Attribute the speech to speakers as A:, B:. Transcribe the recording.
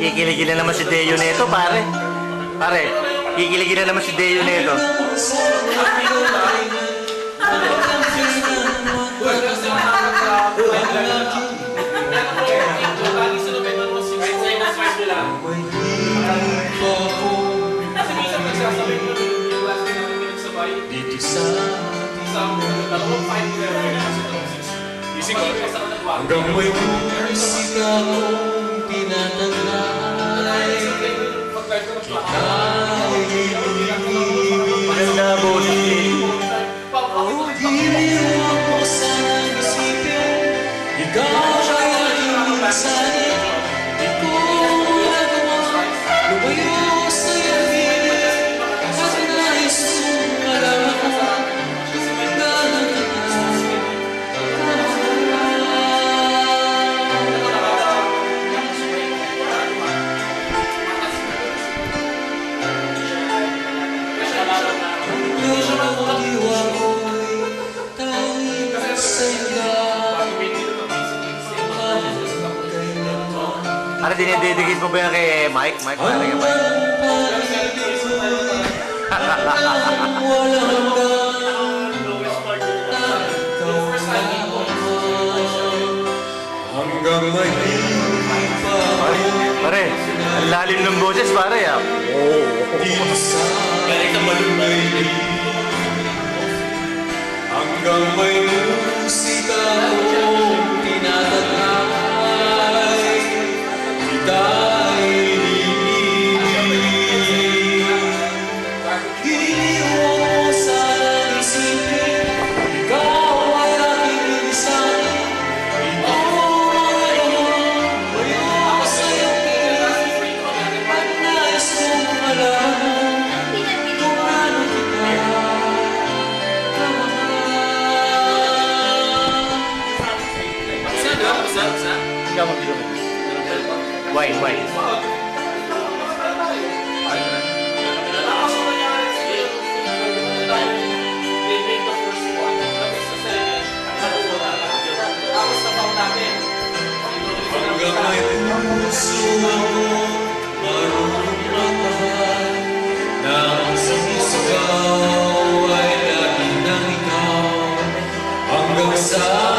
A: Kikiligin na naman si Deo nito, pare. Pare, kikiligin na naman si Deo nito.
B: Hanggang may musika kong tinatagay,
A: Maganda boses ni
B: giliw ako sa isipin, ikaw ay aking minsanin. Di ko nagawa lumayo sa iyong piling, at nais kong malaman gano'n
A: Para dinidedicate mo ba yan kay Mike? Mike, para kay Mike.
B: hanggang may
A: Pare, ang lalim ng boses, pare, ah.
B: galing na malumbay, hanggang may musika kong tinatagay, ika'y hinihiling. Giliw ako sa isipin, ikaw ay aking minsanin. Ikaw ay lumayo sa iyong piling, at nais kong malaman kung ano kita kamahal.
A: Ikaw mag-ilong. Wine, wine.
B: Hanggang may puso ako marunong magmahal, na ang sumisigaw ay lagi ng ikaw, hanggang sa